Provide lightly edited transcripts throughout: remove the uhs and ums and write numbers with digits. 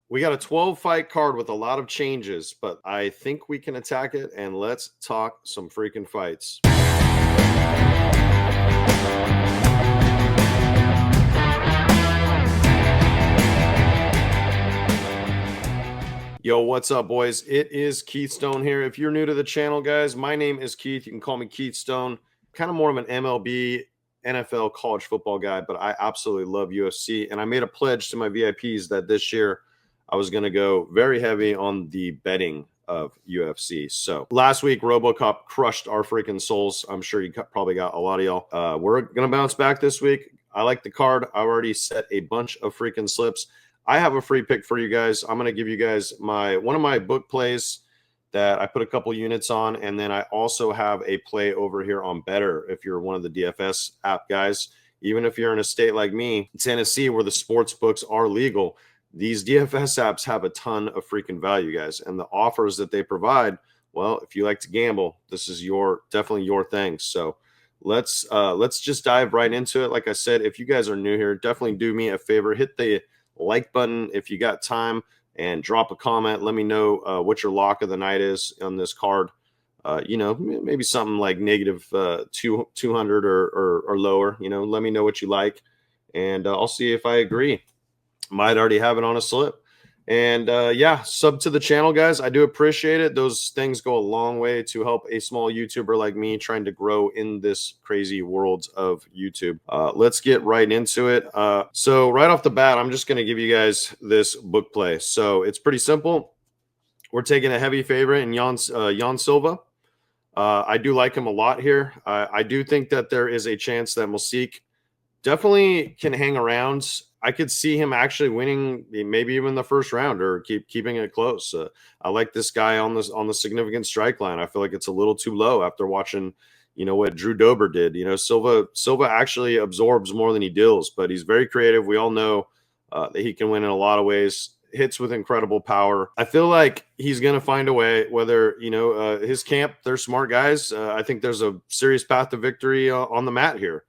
We got a 12 fight card with a lot of changes, but I think we can attack it, and let's talk some freaking fights. Yo, what's up, boys? It is Keith Stone here. If you're new to the channel, guys, my name is Keith. You can call me Keith Stone. Kind of more of an MLB, NFL, college football guy, but I absolutely love UFC. And I made a pledge to my VIPs that this year I was going to go very heavy on the betting of UFC. So last week, RoboCop crushed our freaking souls. I'm sure you probably got a lot of y'all. We're going to bounce back this week. I like the card. I already set a bunch of freaking slips. I have a free pick for you guys. I'm going to give you guys one of my book plays that I put a couple units on, and then I also have a play over here on Better if you're one of the DFS app guys. Even if you're in a state like me, Tennessee, where the sports books are legal, these DFS apps have a ton of freaking value, guys. And the offers that they provide, well, if you like to gamble, this is definitely your thing. So let's just dive right into it. Like I said, if you guys are new here, definitely do me a favor, hit the like button if you got time, and drop a comment. Let me know what your lock of the night is on this card. Maybe something like negative 200 or lower. Let me know what you like, and I'll see if I agree. Might already have it on a slip. And yeah, sub to the channel, guys. I do appreciate it. Those things go a long way to help a small YouTuber like me trying to grow in this crazy world of YouTube. Let's get right into it. So right off the bat, I'm just going to give you guys this book play. So it's pretty simple. We're taking a heavy favorite in Jan Silva. I do like him a lot here. I do think that there is a chance that Mosik definitely can hang around. I could see him actually winning maybe even the first round or keeping it close. I like this guy on the significant strike line. I feel like it's a little too low after watching, what Drew Dober did. Silva actually absorbs more than he deals, but he's very creative. We all know that he can win in a lot of ways. Hits with incredible power. I feel like he's going to find a way, whether, his camp, they're smart guys. I think there's a serious path to victory on the mat here.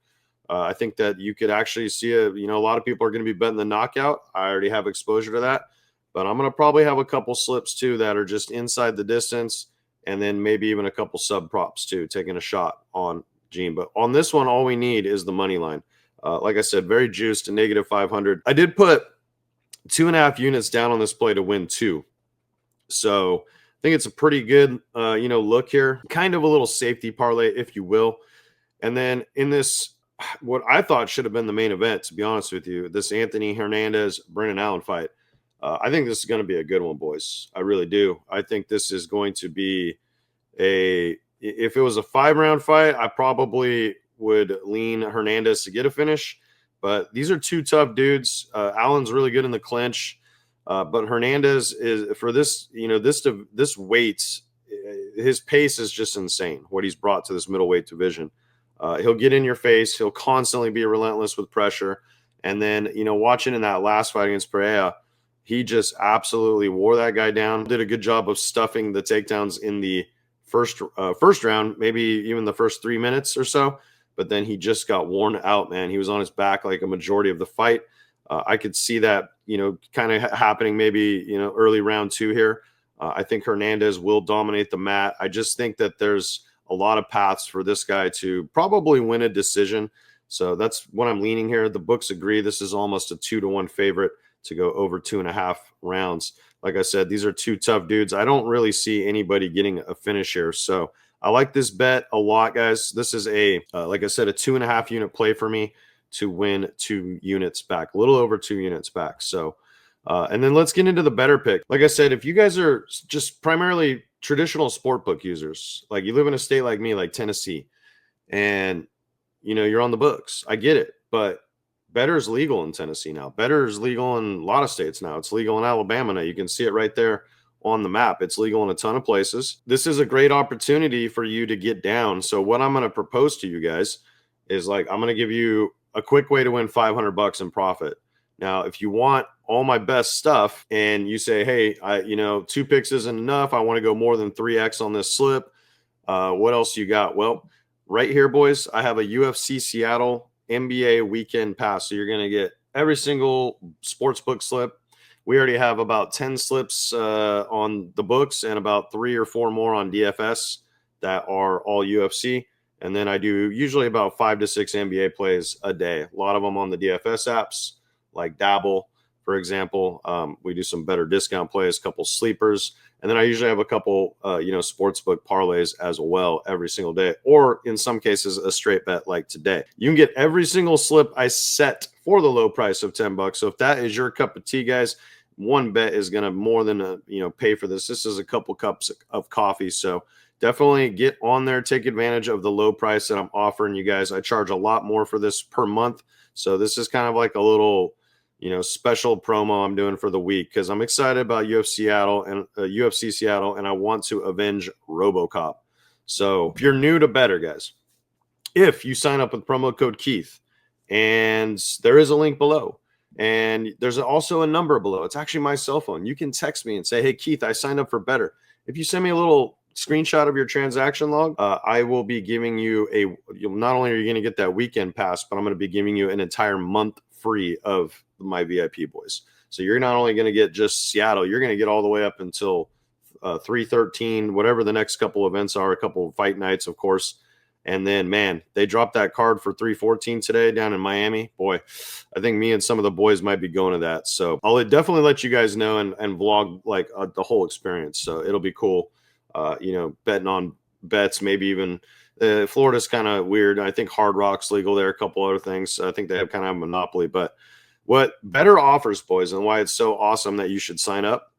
I think that you could actually see a lot of people are going to be betting the knockout. I already have exposure to that, but I'm going to probably have a couple slips too that are just inside the distance, and then maybe even a couple sub props too, taking a shot on Gene. But on this one, all we need is the money line. Like I said, very juiced to negative 500. I did put 2.5 units down on this play to win 2. So I think it's a pretty good, look here. Kind of a little safety parlay, if you will. And then in this, what I thought should have been the main event, to be honest with you, this Anthony Hernandez, Brendan Allen fight. I think this is going to be a good one, boys. I really do. I think this is going to be if it was a 5-round fight, I probably would lean Hernandez to get a finish. But these are two tough dudes. Allen's really good in the clinch. But Hernandez is, for this, this weight, his pace is just insane, what he's brought to this middleweight division. He'll get in your face. He'll constantly be relentless with pressure. And then, watching in that last fight against Pereira, he just absolutely wore that guy down. Did a good job of stuffing the takedowns in the first round, maybe even the first 3 minutes or so. But then he just got worn out, man. He was on his back like a majority of the fight. I could see that, kind of happening maybe, early round 2 here. I think Hernandez will dominate the mat. I just think that there's a lot of paths for this guy to probably win a decision. So that's what I'm leaning here. The books agree. This is almost a 2-1 favorite to go over 2.5 rounds. Like I said, these are two tough dudes. I don't really see anybody getting a finish here. So I like this bet a lot, guys. This is like I said, a 2.5 unit play for me to win 2 units back, a little over 2 units back. So, and then let's get into the better pick. Like I said, if you guys are just primarily traditional sport book users, like you live in a state like me, like Tennessee, and you're on the books, I get it, but better is legal in Tennessee now. Better is legal in a lot of states now. It's legal in Alabama now. You can see it right there on the map. It's legal in a ton of places. This is a great opportunity for you to get down. So what I'm going to propose to you guys is, like, I'm going to give you a quick way to win $500 in profit. Now, if you want all my best stuff and you say, hey, 2 picks isn't enough, I want to go more than 3x on this slip, what else you got? Well, right here, boys, I have a UFC Seattle NBA weekend pass. So you're going to get every single sportsbook slip We already have about 10 slips on the books and about 3 or 4 more on DFS that are all UFC. And then I do usually about 5 to 6 NBA plays a day. A lot of them on the DFS apps like Dabble, for example. We do some better discount plays, a couple sleepers. And then I usually have a couple, sportsbook parlays as well every single day, or in some cases, a straight bet like today. You can get every single slip I set for the low price of $10. So if that is your cup of tea, guys, one bet is going to more than pay for this. This is a couple cups of coffee. So definitely get on there, take advantage of the low price that I'm offering you guys. I charge a lot more for this per month. So this is kind of like a little special promo I'm doing for the week because I'm excited about UFC Seattle, and I want to avenge RoboCop. So if you're new to better, guys, if you sign up with promo code Keith, and there is a link below, and there's also a number below. It's actually my cell phone. You can text me and say, hey, Keith, I signed up for better. If you send me a little screenshot of your transaction log, I will be giving you not only are you going to get that weekend pass, but I'm going to be giving you an entire month free of my VIP boys. So you're not only going to get just Seattle, you're going to get all the way up until 3/13, whatever the next couple events are, a couple of fight nights, of course. And then, man, they dropped that card for 3/14 today down in Miami. Boy, I think me and some of the boys might be going to that. So I'll definitely let you guys know and vlog like the whole experience. So it'll be cool, betting on bets, maybe even Florida's kind of weird. I think Hard Rock's legal there, a couple other things. I think they have kind of a monopoly. But what better offers, boys, and why it's so awesome that you should sign up,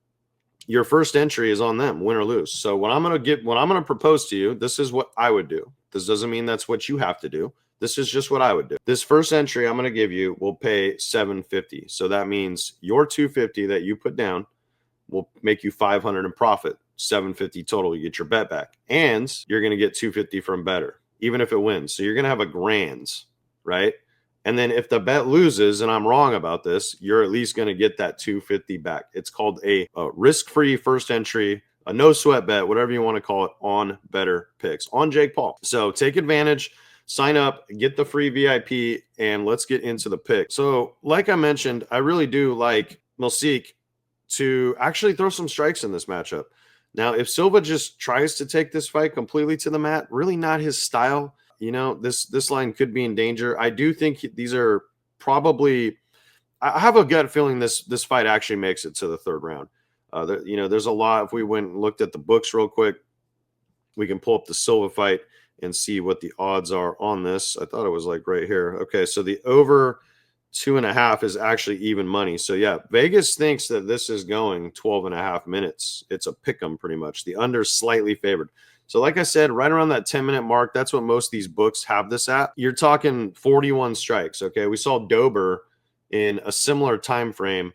your first entry is on them, win or lose. So when I'm going to propose to you, this is what I would do. This doesn't mean that's what you have to do. This is just what I would do. This first entry I'm going to give you will pay $750. So that means your $250 that you put down will make you $500 in profit. $750 total. You get your bet back, and you're going to get $250 from better, even if it wins. So you're going to have a grand, right? And then if the bet loses, and I'm wrong about this, you're at least going to get that $250 back. It's called a risk-free first entry, a no sweat bet, whatever you want to call it, on Better Picks, on Jake Paul. So take advantage, sign up, get the free VIP, and let's get into the pick. So like I mentioned, I really do like Milsik to actually throw some strikes in this matchup. Now, if Silva just tries to take this fight completely to the mat, really not his style. This line could be in danger. I do think these are probably – I have a gut feeling this fight actually makes it to the third round. There's a lot. If we went and looked at the books real quick, we can pull up the Silva fight and see what the odds are on this. I thought it was like right here. Okay, so the over 2.5 is actually even money. So, yeah, Vegas thinks that this is going 12.5 minutes. It's a pick 'em pretty much. The under slightly favored. So like I said, right around that 10-minute mark, that's what most of these books have this at. You're talking 41 strikes, okay? We saw Dober in a similar time frame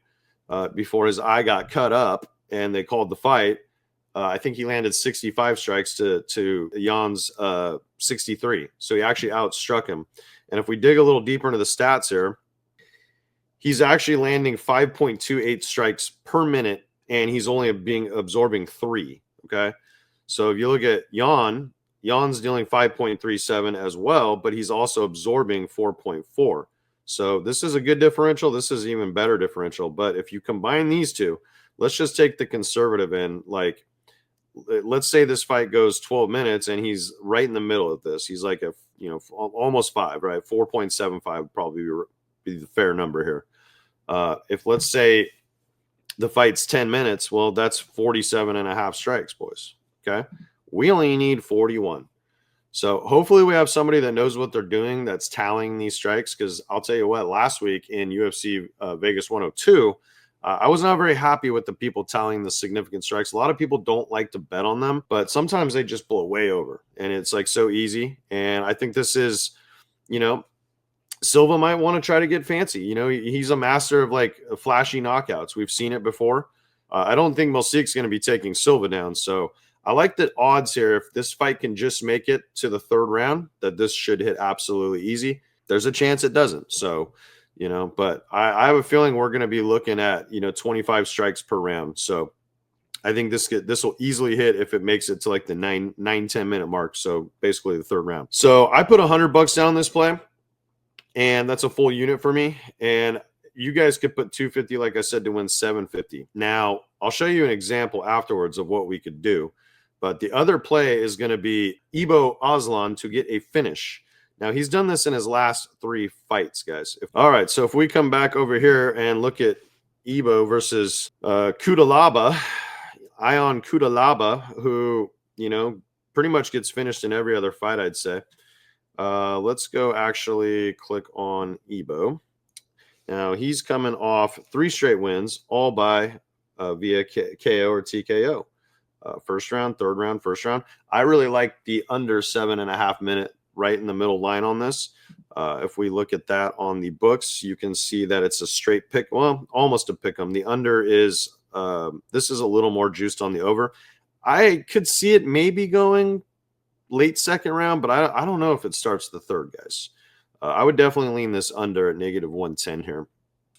before his eye got cut up and they called the fight. I think he landed 65 strikes to Jan's 63. So he actually outstruck him. And if we dig a little deeper into the stats here, he's actually landing 5.28 strikes per minute, and he's only absorbing 3, okay? So if you look at Jan's dealing 5.37 as well, but he's also absorbing 4.4. So this is a good differential. This is even better differential. But if you combine these two, let's just take the conservative end. Like, let's say this fight goes 12 minutes and he's right in the middle of this. He's like almost 5, right? 4.75 would probably be the fair number here. If let's say the fight's 10 minutes, well, that's 47.5 strikes, boys. Okay. We only need 41. So hopefully we have somebody that knows what they're doing that's tallying these strikes. Because I'll tell you what, last week in UFC Vegas 102, I was not very happy with the people tallying the significant strikes. A lot of people don't like to bet on them, but sometimes they just blow way over. And it's like so easy. And I think this is, Silva might want to try to get fancy. He's a master of like flashy knockouts. We've seen it before. I don't think Milsik's going to be taking Silva down. So I like the odds here. If this fight can just make it to the third round, that this should hit absolutely easy. There's a chance it doesn't. So, but I have a feeling we're going to be looking at, 25 strikes per round. So I think this will easily hit if it makes it to like the 9-10 minute mark. So basically the third round. So I put $100 down on this play, and that's a full unit for me. And you guys could put 250, like I said, to win 750. Now, I'll show you an example afterwards of what we could do. But the other play is going to be Ibo Aslan to get a finish. Now, he's done this in his last 3 fights, guys. All right, so if we come back over here and look at Ibo versus Kudalaba, Ion Kudalaba, who, pretty much gets finished in every other fight, I'd say. Let's go actually click on Ibo. Now, he's coming off 3 straight wins, all by via KO or TKO. First round, third round, first round. I really like the under 7.5 minute right in the middle line on this. If we look at that on the books, you can see that it's a straight pick. Well, almost a pick 'em. The under is, this is a little more juiced on the over. I could see it maybe going late second round, but I don't know if it starts the third, guys. I would definitely lean this under at -110 here.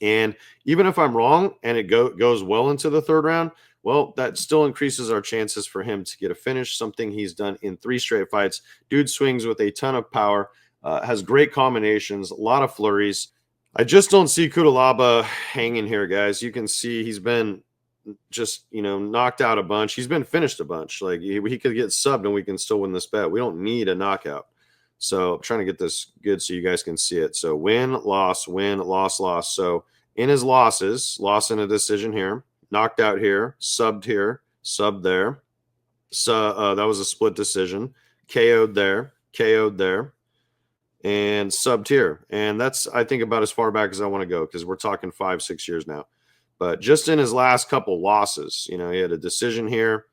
And even if I'm wrong and it goes well into the third round, well, that still increases our chances for him to get a finish, something he's done in 3 straight fights. Dude swings with a ton of power, has great combinations, a lot of flurries. I just don't see Kudalaba hanging here, guys. You can see he's been just, knocked out a bunch. He's been finished a bunch. Like, he could get subbed and we can still win this bet. We don't need a knockout. So I'm trying to get this good so you guys can see it. So win, loss, loss. So in his losses, loss in a decision here, knocked out here, subbed there. So that was a split decision. KO'd there, and subbed here. And that's, I think, about as far back as I want to go, because we're talking 5-6 years now. But just in his last couple losses, he had a decision here,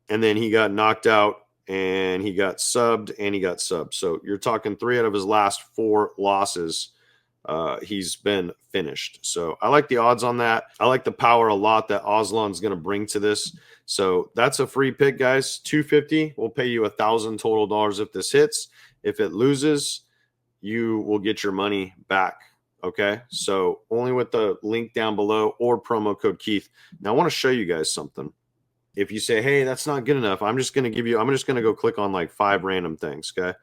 and then he got knocked out, and he got subbed, and he got subbed. So you're talking 3 out of his last 4 losses. He's been finished. So I like the odds on that. I like the power a lot that Aslan's going to bring to this. So that's a free pick, guys. 250 will pay you $1,000 total dollars if this hits. If it loses, you will get your money back. Okay, so only with the link down below or promo code Keith. Now I want to show you guys something. If you say, hey, that's not good enough, I'm just going to go click on like 5 random things. Okay.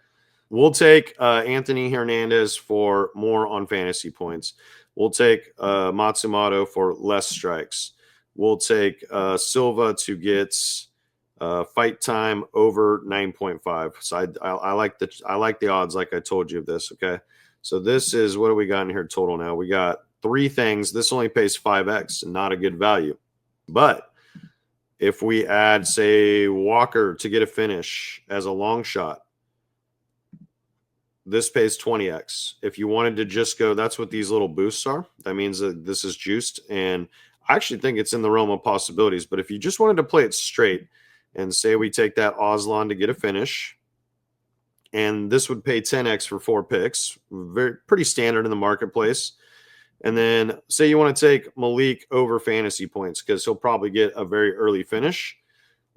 We'll take Anthony Hernandez for more on fantasy points. We'll take Matsumoto for less strikes. We'll take Silva to get fight time over 9.5. So I like the odds, like I told you, of this. Okay. So this is, what do we got in here total now? We got 3 things. This only pays 5x, not a good value. But if we add, say, Walker to get a finish as a long shot, this pays 20x. If you wanted to just go, that's what these little boosts are. That means that this is juiced. And I actually think it's in the realm of possibilities. But if you just wanted to play it straight and say we take that Aslan to get a finish, and this would pay 10x for 4 picks, pretty standard in the marketplace. And then say you want to take Malik over fantasy points because he'll probably get a very early finish.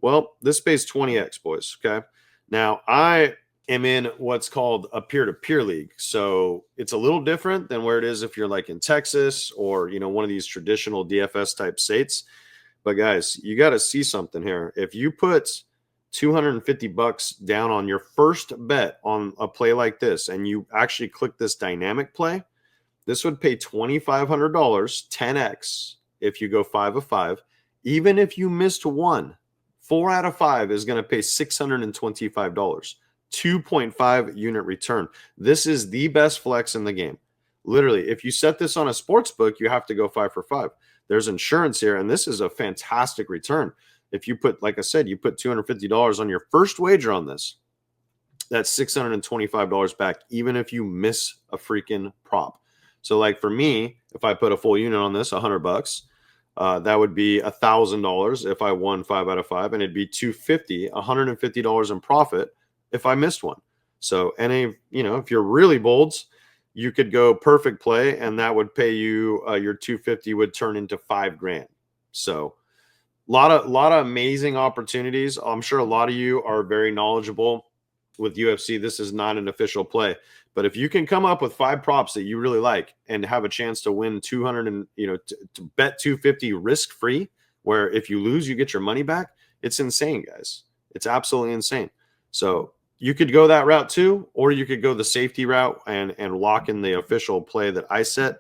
Well, this pays 20x, boys. Okay. Now, I am in what's called a peer-to-peer league. So it's a little different than where it is if you're like in Texas or, one of these traditional DFS type states. But guys, you got to see something here. If you put $250 down on your first bet on a play like this, and you actually click this dynamic play, this would pay $2,500, 10x if you go 5 of 5. Even if you missed one, 4 out of 5 is going to pay $625, 2.5 unit return. This is the best flex in the game. Literally, if you set this on a sports book, you have to go 5 for 5. There's insurance here, and this is a fantastic return. If you put, like I said, you put $250 on your first wager on this, that's $625 back, even if you miss a freaking prop. So like for me, if I put a full unit on this, $100, that would be $1,000 if I won 5 out of 5, and it'd be $150 in profit if I missed one. So if you're really bold, you could go perfect play, and that would pay you your 250 would turn into $5,000. So a lot of amazing opportunities. I'm sure a lot of you are very knowledgeable with UFC. This is not an official play, but if you can come up with 5 props that you really like and have a chance to win 200 and to bet 250 risk free, where if you lose you get your money back, it's insane, guys. It's absolutely insane. So you could go that route too, or you could go the safety route and lock in the official play that I set.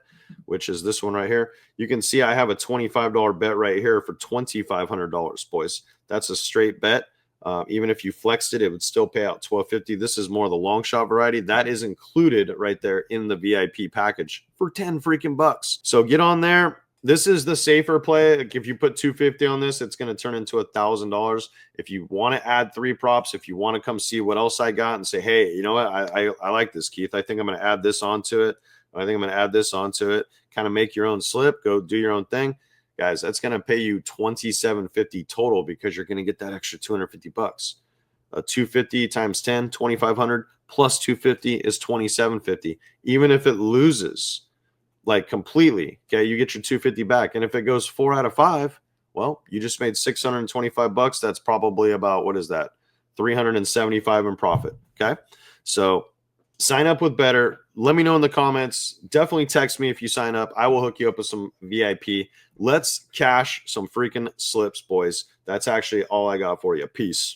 which is this one right here. You can see I have a $25 bet right here for $2,500, boys. That's a straight bet. Even if you flexed it, it would still pay out $1,250. This is more the long shot variety. That is included right there in the VIP package for 10 freaking bucks. So get on there. This is the safer play. Like if you put $250 on this, it's going to turn into $1,000. If you want to add 3 props, if you want to come see what else I got and say, hey, you know what? I like this, Keith. I think I'm going to add this onto it. I think I'm going to add this onto it. Kind of make your own slip. Go do your own thing. Guys, that's going to pay you $2,750 total because you're going to get that extra $250. 250 times 10, 2,500 plus 250 is 2,750. Even if it loses like completely, okay, you get your 250 back. And if it goes 4 out of 5, well, you just made $625. That's probably about, what is that? 375 in profit. Okay. So sign up with Better. Let me know in the comments. Definitely text me if you sign up. I will hook you up with some VIP. Let's cash some freaking slips, boys. That's actually all I got for you. Peace.